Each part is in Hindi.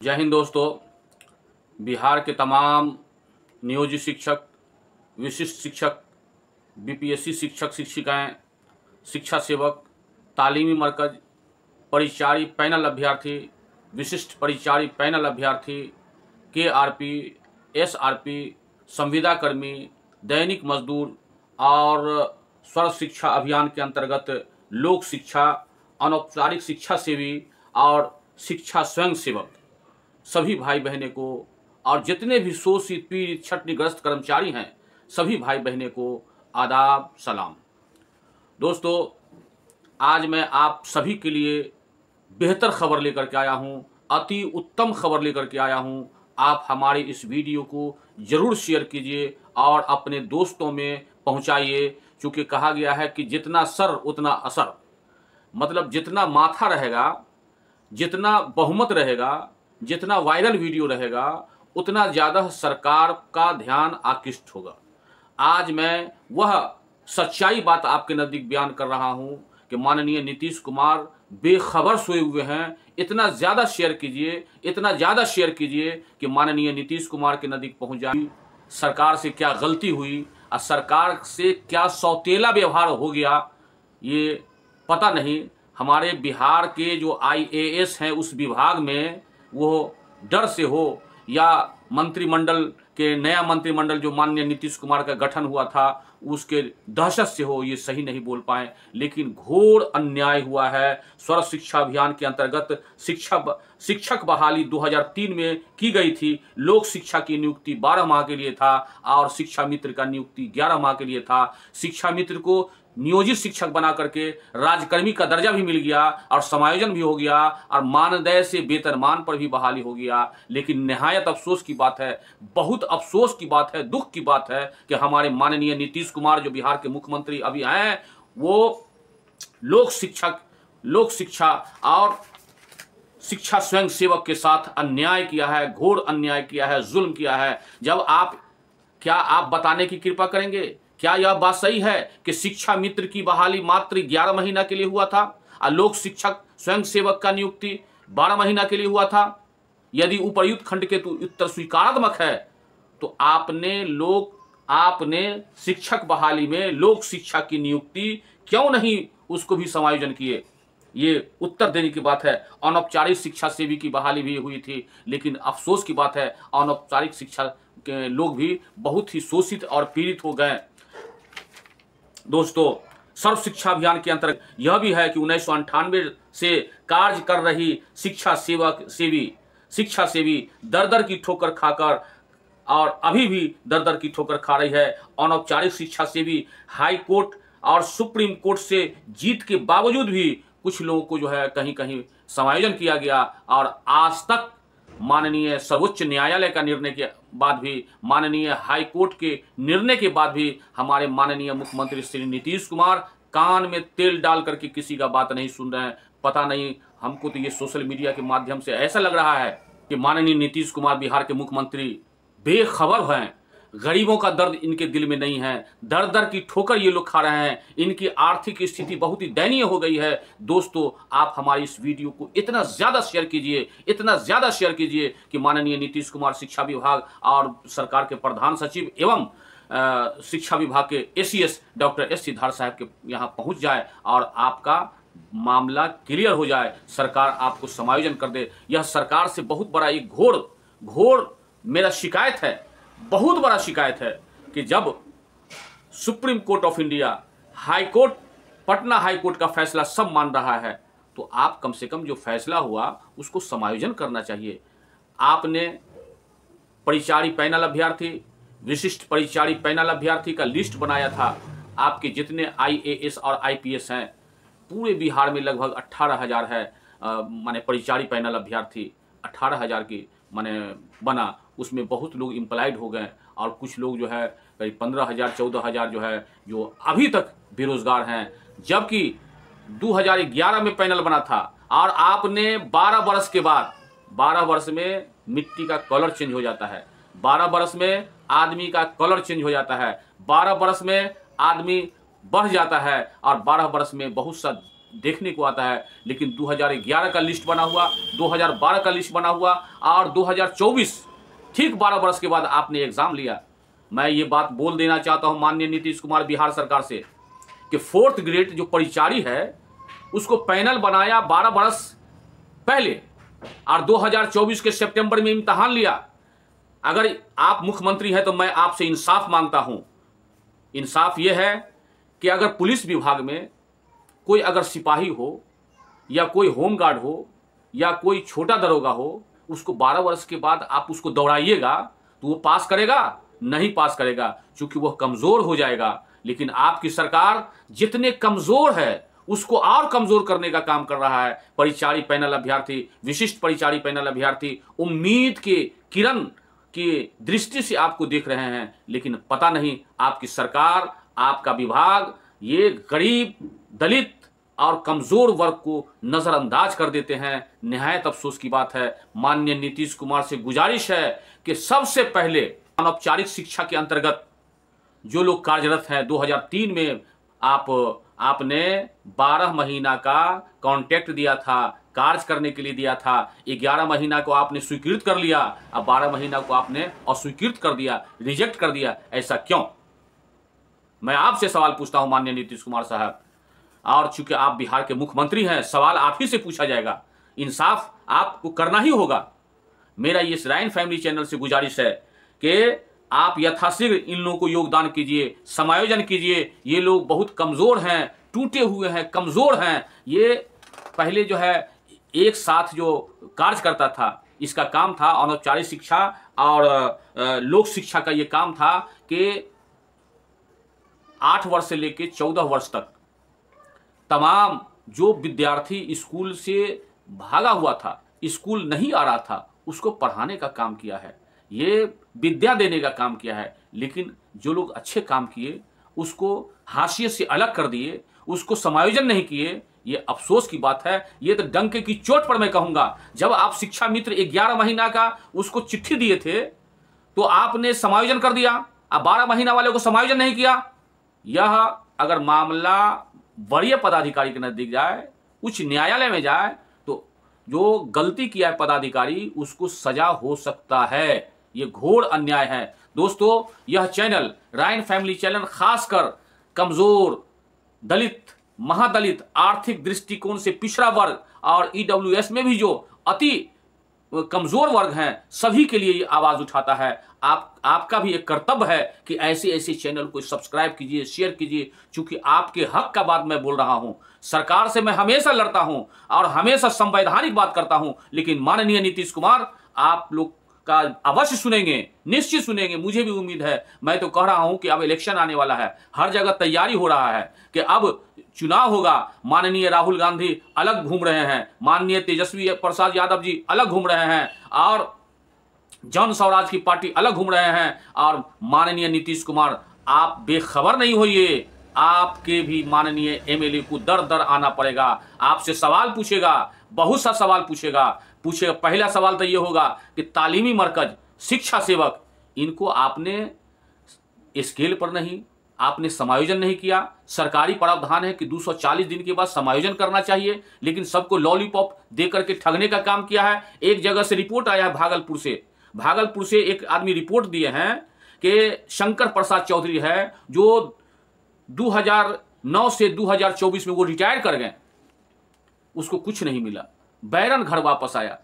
जय हिंद दोस्तों। बिहार के तमाम नियोजित शिक्षक, विशिष्ट शिक्षक, बीपीएससी शिक्षक शिक्षिकाएं, शिक्षा सेवक, तालीमी मरकज, परिचारी पैनल अभ्यर्थी, विशिष्ट परिचारी पैनल अभ्यर्थी, केआरपी, एसआरपी, संविदा कर्मी, दैनिक मजदूर और सर्व शिक्षा अभियान के अंतर्गत लोक शिक्षा, अनौपचारिक शिक्षा सेवी और शिक्षा स्वयं सेवक सभी भाई बहने को और जितने भी शोषित पीड़ित छटनीग्रस्त कर्मचारी हैं सभी भाई बहने को आदाब सलाम। दोस्तों, आज मैं आप सभी के लिए बेहतर खबर लेकर के आया हूं, अति उत्तम खबर लेकर के आया हूं। आप हमारे इस वीडियो को ज़रूर शेयर कीजिए और अपने दोस्तों में पहुंचाइए, क्योंकि कहा गया है कि जितना सर उतना असर, मतलब जितना माथा रहेगा, जितना बहुमत रहेगा, जितना वायरल वीडियो रहेगा, उतना ज़्यादा सरकार का ध्यान आकृष्ट होगा। आज मैं वह सच्चाई बात आपके नज़दीक बयान कर रहा हूं कि माननीय नीतीश कुमार बेखबर सोए हुए हैं। इतना ज़्यादा शेयर कीजिए, इतना ज़्यादा शेयर कीजिए कि माननीय नीतीश कुमार के नज़दीक पहुंच जाए। सरकार से क्या गलती हुई और सरकार से क्या सौतेला व्यवहार हो गया, ये पता नहीं। हमारे बिहार के जो आईएएस हैं उस विभाग में वो डर से हो या मंत्रिमंडल के नया मंत्रिमंडल जो माननीय नीतीश कुमार का गठन हुआ था उसके दहशत से हो, ये सही नहीं बोल पाए। लेकिन घोर अन्याय हुआ है। सर्व शिक्षा अभियान के अंतर्गत शिक्षक बहाली 2003 में की गई थी। लोक शिक्षा की नियुक्ति 12 माह के लिए था और शिक्षा मित्र का नियुक्ति 11 माह के लिए था। शिक्षा मित्र को नियोजित शिक्षक बना करके राजकर्मी का दर्जा भी मिल गया और समायोजन भी हो गया और मानदेय से वेतनमान पर भी बहाली हो गया। लेकिन निहायत अफसोस की बात है, बहुत अफसोस की बात है, दुख की बात है कि हमारे माननीय नीतीश कुमार जो बिहार के मुख्यमंत्री अभी हैं, वो लोक शिक्षा और शिक्षा स्वयं सेवक के साथ अन्याय किया है, घोर अन्याय किया है, जुल्म किया है। क्या आप बताने की कृपा करेंगे, क्या यह बात सही है कि शिक्षा मित्र की बहाली मात्र 11 महीना के लिए हुआ था और लोक शिक्षक स्वयं सेवक का नियुक्ति 12 महीना के लिए हुआ था? यदि उपर्युक्त खंड के उत्तर स्वीकारात्मक है तो आपने शिक्षक बहाली में लोक शिक्षा की नियुक्ति क्यों नहीं उसको भी समायोजन किए? ये उत्तर देने की बात है। अनौपचारिक शिक्षा सेवी की बहाली भी हुई थी, लेकिन अफसोस की बात है अनौपचारिक शिक्षा के लोग भी बहुत ही शोषित और पीड़ित हो गए। दोस्तों, सर्व शिक्षा अभियान के अंतर्गत यह भी है कि 1998 से कार्य कर रही शिक्षा सेवी दर दर की ठोकर खाकर और अभी भी दर दर की ठोकर खा रही है। अनौपचारिक शिक्षा सेवी हाई कोर्ट और सुप्रीम कोर्ट से जीत के बावजूद भी कुछ लोगों को जो है कहीं कहीं समायोजन किया गया और आज तक माननीय सर्वोच्च न्यायालय का निर्णय के बाद भी, माननीय हाई कोर्ट के निर्णय के बाद भी हमारे माननीय मुख्यमंत्री श्री नीतीश कुमार कान में तेल डाल करके किसी का बात नहीं सुन रहे हैं। पता नहीं, हमको तो ये सोशल मीडिया के माध्यम से ऐसा लग रहा है कि माननीय नीतीश कुमार बिहार के मुख्यमंत्री बेखबर हैं। गरीबों का दर्द इनके दिल में नहीं है। दर दर की ठोकर ये लोग खा रहे हैं। इनकी आर्थिक स्थिति बहुत ही दयनीय हो गई है। दोस्तों, आप हमारी इस वीडियो को इतना ज़्यादा शेयर कीजिए कि माननीय नीतीश कुमार शिक्षा विभाग और सरकार के प्रधान सचिव एवं शिक्षा विभाग के एसीएस डॉक्टर एस सिद्धार्थ साहब के यहाँ पहुँच जाए और आपका मामला क्लियर हो जाए, सरकार आपको समायोजन कर दे। यह सरकार से बहुत बड़ा एक घोर मेरा शिकायत है, बहुत बड़ा शिकायत है कि जब supreme court of India, high court, Patna high court का फैसला सब मान रहा है तो आप कम से कम जो फैसला हुआ उसको समायोजन करना चाहिए। आपने परिचारी पैनल अभ्यर्थी, विशिष्ट परिचारी पैनल अभ्यर्थी का लिस्ट बनाया था। आपके जितने आईएएस और आईपीएस हैं पूरे बिहार में लगभग 18,000 है। माने परिचारी पैनल अभ्यर्थी 18,000 की माने बना, उसमें बहुत लोग इम्प्लाइड हो गए और कुछ लोग जो है करीब 15,000 14,000 जो है जो अभी तक बेरोजगार हैं। जबकि 2011 में पैनल बना था और आपने 12 वर्ष के बाद, 12 वर्ष में मिट्टी का कलर चेंज हो जाता है, 12 वर्ष में आदमी का कलर चेंज हो जाता है, 12 वर्ष में आदमी बढ़ जाता है और 12 वर्ष में बहुत सा देखने को आता है। लेकिन 2011 का लिस्ट बना हुआ, 2012 का लिस्ट बना हुआ और 2024 ठीक 12 वर्ष के बाद आपने एग्जाम लिया। मैं ये बात बोल देना चाहता हूं माननीय नीतीश कुमार बिहार सरकार से कि 4th ग्रेड जो परिचारी है उसको पैनल बनाया 12 वर्ष पहले और 2024 के सितंबर में इम्तिहान लिया। अगर आप मुख्यमंत्री हैं तो मैं आपसे इंसाफ मांगता हूं। इंसाफ यह है कि अगर पुलिस विभाग में कोई अगर सिपाही हो या कोई होमगार्ड हो या कोई छोटा दरोगा हो, उसको 12 वर्ष के बाद आप उसको दौड़ाइएगा तो वो पास करेगा? नहीं पास करेगा, क्योंकि वह कमजोर हो जाएगा। लेकिन आपकी सरकार जितने कमजोर है उसको और कमजोर करने का काम कर रहा है। परिचारी पैनल अभ्यर्थी, विशिष्ट परिचारी पैनल अभ्यर्थी उम्मीद के किरण की दृष्टि से आपको देख रहे हैं, लेकिन पता नहीं आपकी सरकार, आपका विभाग ये गरीब, दलित और कमजोर वर्ग को नजरअंदाज कर देते हैं। निहायत अफसोस की बात है। माननीय नीतीश कुमार से गुजारिश है कि सबसे पहले अनौपचारिक शिक्षा के अंतर्गत जो लोग कार्यरत हैं, 2003 में आपने 12 महीना का कॉन्ट्रैक्ट दिया था, कार्य करने के लिए दिया था। 11 महीना को आपने स्वीकृत कर लिया, अब 12 महीना को आपने अस्वीकृत कर दिया, रिजेक्ट कर दिया। ऐसा क्यों? मैं आपसे सवाल पूछता हूं माननीय नीतीश कुमार साहब, और चूंकि आप बिहार के मुख्यमंत्री हैं, सवाल आप ही से पूछा जाएगा, इंसाफ आपको करना ही होगा। मेरा ये राइन फैमिली चैनल से गुजारिश है कि आप यथाशीघ्र इन लोगों को योगदान कीजिए, समायोजन कीजिए। ये लोग बहुत कमजोर हैं, टूटे हुए हैं, कमजोर हैं। ये पहले जो है एक साथ जो कार्य करता था, इसका काम था अनौपचारिक शिक्षा और लोक शिक्षा का ये काम था कि 8 वर्ष से लेकर 14 वर्ष तक तमाम जो विद्यार्थी स्कूल से भागा हुआ था, स्कूल नहीं आ रहा था, उसको पढ़ाने का काम किया है, ये विद्या देने का काम किया है। लेकिन जो लोग अच्छे काम किए उसको हाशिए से अलग कर दिए, उसको समायोजन नहीं किए। ये अफसोस की बात है। ये तो डंके की चोट पर मैं कहूंगा, जब आप शिक्षा मित्र 11 महीना का उसको चिट्ठी दिए थे तो आपने समायोजन कर दिया, अब 12 महीना वाले को समायोजन नहीं किया। यह अगर मामला वरीय पदाधिकारी के नजदीक जाए, उच्च न्यायालय में जाए, तो जो गलती किया है पदाधिकारी उसको सजा हो सकता है। ये घोर अन्याय है। दोस्तों, यह चैनल राइन फैमिली चैनल खासकर कमजोर, दलित, महादलित, आर्थिक दृष्टिकोण से पिछड़ा वर्ग और ईडब्ल्यूएस में भी जो अति कमजोर वर्ग हैं, सभी के लिए ये आवाज उठाता है। आपका भी एक कर्तव्य है कि ऐसे ऐसे चैनल को सब्सक्राइब कीजिए, शेयर कीजिए, क्योंकि आपके हक का बात मैं बोल रहा हूं। सरकार से मैं हमेशा लड़ता हूं और हमेशा संवैधानिक बात करता हूं, लेकिन माननीय नीतीश कुमार आप लोग का अवश्य सुनेंगे, निश्चित सुनेंगे, मुझे भी उम्मीद है। मैं तो कह रहा हूं कि अब इलेक्शन आने वाला है, हर जगह तैयारी हो रहा है कि अब चुनाव होगा। माननीय राहुल गांधी अलग घूम रहे हैं, माननीय तेजस्वी प्रसाद यादव जी अलग घूम रहे हैं और जन स्वराज की पार्टी अलग घूम रहे हैं, और माननीय नीतीश कुमार आप बेखबर नहीं होइए। आपके भी माननीय एमएलए को दर दर आना पड़ेगा, आपसे सवाल पूछेगा, बहुत सा सवाल पूछेगा। पहला सवाल तो ये होगा कि तालीमी मरकज, शिक्षा सेवक, इनको आपने स्केल पर नहीं, आपने समायोजन नहीं किया। सरकारी प्रावधान है कि 240 दिन के बाद समायोजन करना चाहिए, लेकिन सबको लॉलीपॉप दे करके ठगने का काम किया है। एक जगह से रिपोर्ट आया है भागलपुर से एक आदमी रिपोर्ट दिए हैं कि शंकर प्रसाद चौधरी है जो 2009 से 2024 में वो रिटायर कर गए, उसको कुछ नहीं मिला, बैरन घर वापस आया।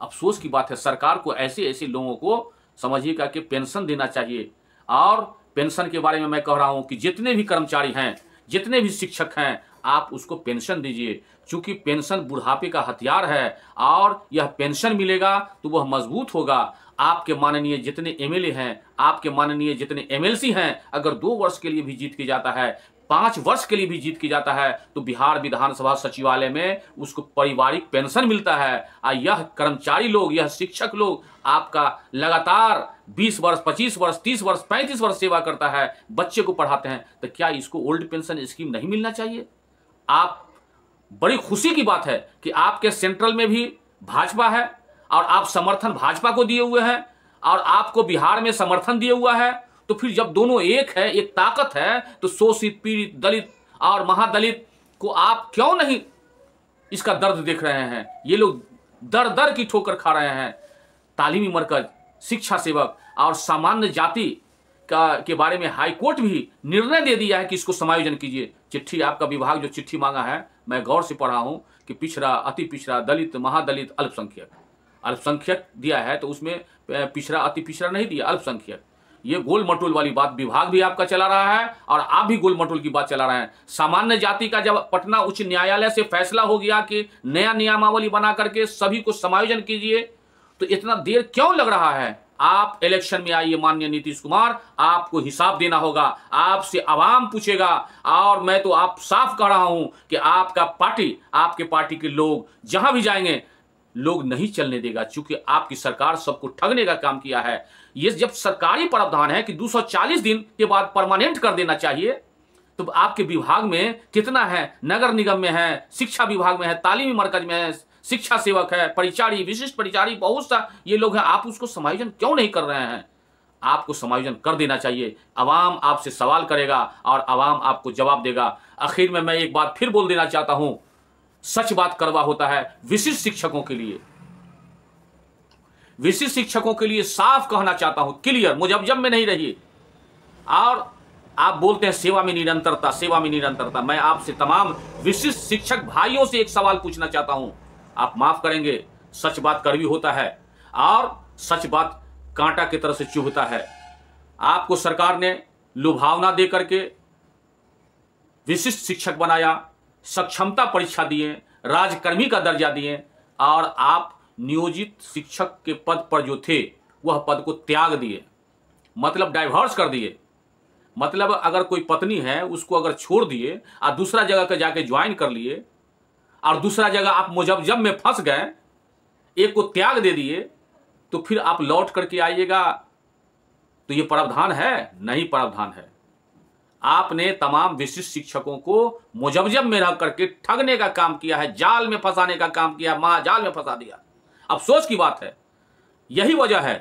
अफसोस की बात है। सरकार को ऐसे ऐसे लोगों को समझिएगा कि पेंशन देना चाहिए। और पेंशन के बारे में मैं कह रहा हूं कि जितने भी कर्मचारी हैं, जितने भी शिक्षक हैं, आप उसको पेंशन दीजिए, क्योंकि पेंशन बुढ़ापे का हथियार है और यह पेंशन मिलेगा तो वह मजबूत होगा। आपके माननीय जितने एमएलए हैं, आपके माननीय जितने एमएलसी हैं, अगर 2 वर्ष के लिए भी जीत के जाता है, 5 वर्ष के लिए भी जीत के जाता है, तो बिहार विधानसभा सचिवालय में उसको पारिवारिक पेंशन मिलता है। और यह कर्मचारी लोग, यह शिक्षक लोग आपका लगातार 20 वर्ष, 25 वर्ष, 30 वर्ष, 35 वर्ष सेवा करता है, बच्चे को पढ़ाते हैं, तो क्या इसको ओल्ड पेंशन स्कीम नहीं मिलना चाहिए? आप, बड़ी खुशी की बात है कि आपके सेंट्रल में भी भाजपा है और आप समर्थन भाजपा को दिए हुए हैं और आपको बिहार में समर्थन दिए हुआ है। तो फिर जब दोनों एक है, एक ताकत है, तो शोषित, पीड़ित, दलित और महादलित को आप क्यों नहीं इसका दर्द देख रहे हैं? ये लोग दर दर की ठोकर खा रहे हैं। तालीमी मरकज, शिक्षा सेवक और सामान्य जाति के बारे में हाई कोर्ट भी निर्णय दे दिया है कि इसको समायोजन कीजिए। चिट्ठी, आपका विभाग जो चिट्ठी मांगा है, मैं गौर से पढ़ा हूं कि पिछड़ा, अति पिछड़ा, दलित, महादलित, अल्पसंख्यक, अल्पसंख्यक दिया है, तो उसमें पिछड़ा, अति पिछड़ा नहीं दिया, अल्पसंख्यक। ये गोल मटोल वाली बात विभाग भी आपका चला रहा है और आप भी गोल मटोल की बात चला रहे हैं। सामान्य जाति का जब पटना उच्च न्यायालय से फैसला हो गया कि नया नियमावली बना करके सभी को समायोजन कीजिए, तो इतना देर क्यों लग रहा है? आप इलेक्शन में आइए माननीय नीतीश कुमार, आपको हिसाब देना होगा, आपसे आवाम पूछेगा। और मैं तो आप साफ कह रहा हूं कि आपका पार्टी, आपके पार्टी के लोग जहां भी जाएंगे, लोग नहीं चलने देगा, क्योंकि आपकी सरकार सबको ठगने का काम किया है। ये जब सरकारी प्रावधान है कि 240 दिन के बाद परमानेंट कर देना चाहिए, तो आपके विभाग में कितना है? नगर निगम में है, शिक्षा विभाग में है, तालीमी मरकज में है, शिक्षा सेवक है, परिचारी, विशिष्ट परिचारी, बहुत सा ये लोग हैं। आप उसको समायोजन क्यों नहीं कर रहे हैं? आपको समायोजन कर देना चाहिए। आवाम आपसे सवाल करेगा और आवाम आपको जवाब देगा। आखिर में मैं एक बात फिर बोल देना चाहता हूं, सच बात कड़वा होता है विशिष्ट शिक्षकों के लिए। विशिष्ट शिक्षकों के लिए साफ कहना चाहता हूं, क्लियर, मुजब्जब में नहीं रहिए। और आप बोलते हैं सेवा में निरंतरता, सेवा में निरंतरता। मैं आपसे तमाम विशिष्ट शिक्षक भाइयों से एक सवाल पूछना चाहता हूं, आप माफ करेंगे, सच बात कड़वी होता है और सच बात कांटा की तरह से चुभता है। आपको सरकार ने लुभावना दे करके विशिष्ट शिक्षक बनाया, सक्षमता परीक्षा दिए, राजकर्मी का दर्जा दिए, और आप नियोजित शिक्षक के पद पर जो थे वह पद को त्याग दिए, मतलब डाइवर्स कर दिए। मतलब अगर कोई पत्नी है उसको अगर छोड़ दिए और दूसरा जगह के जाके ज्वाइन कर लिए, और दूसरा जगह आप मुजब्जब में फंस गए, एक को त्याग दे दिए, तो फिर आप लौट करके आइएगा, तो ये प्रावधान है? नहीं प्रावधान है। आपने तमाम विशिष्ट शिक्षकों को मुजब्जब में रह करके ठगने का काम किया है, जाल में फंसाने का काम किया, महाजाल में फंसा दिया। अफसोस की बात है, यही वजह है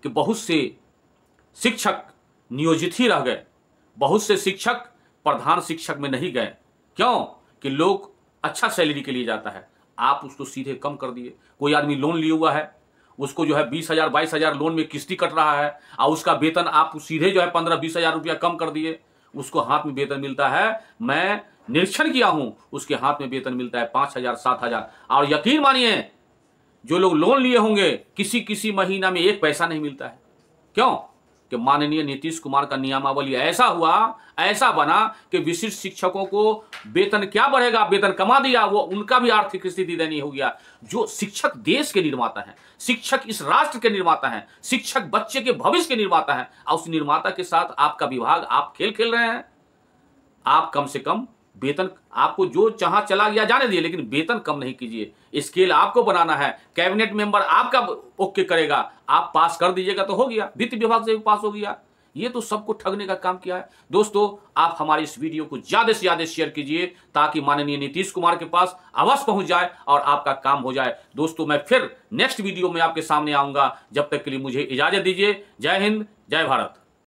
कि बहुत से शिक्षक नियोजित ही रह गए, बहुत से शिक्षक प्रधान शिक्षक में नहीं गए। क्यों? कि लोग अच्छा सैलरी के लिए जाता है, आप उसको सीधे कम कर दिए। कोई आदमी लोन लिए हुआ है, उसको जो है 20,000 22,000 लोन में किस्ती कट रहा है, और उसका वेतन आप सीधे जो है 15-20 हजार रुपया कम कर दिए। उसको हाथ में वेतन मिलता है, मैं निरीक्षण किया हूं, उसके हाथ में वेतन मिलता है 5,000 7,000। और यकीन मानिए, जो लोग लोन लिए होंगे, किसी महीना में एक पैसा नहीं मिलता है। क्यों? कि माननीय नीतीश कुमार का नियमावली ऐसा हुआ, ऐसा बना कि विशिष्ट शिक्षकों को वेतन क्या बढ़ेगा, वेतन कमा दिया, वो उनका भी आर्थिक स्थिति दयनीय हो गया। जो शिक्षक देश के निर्माता हैं, शिक्षक इस राष्ट्र के निर्माता हैं, शिक्षक बच्चे के भविष्य के निर्माता हैं, और उस निर्माता के साथ आपका विभाग, आप खेल खेल रहे हैं। आप कम से कम वेतन, आपको जो चाह चला गया जाने दिए, लेकिन वेतन कम नहीं कीजिए। स्केल आपको बनाना है, कैबिनेट मेंबर आपका ओके करेगा, आप पास कर दीजिएगा तो हो गया, वित्त विभाग से भी पास हो गया। ये तो सबको ठगने का काम किया है। दोस्तों, आप हमारी इस वीडियो को ज्यादा से ज्यादा शेयर कीजिए, ताकि माननीय नीतीश कुमार के पास अवश्य पहुंच जाए और आपका काम हो जाए। दोस्तों, मैं फिर नेक्स्ट वीडियो में आपके सामने आऊंगा। जब तक के लिए मुझे इजाजत दीजिए। जय हिंद, जय भारत।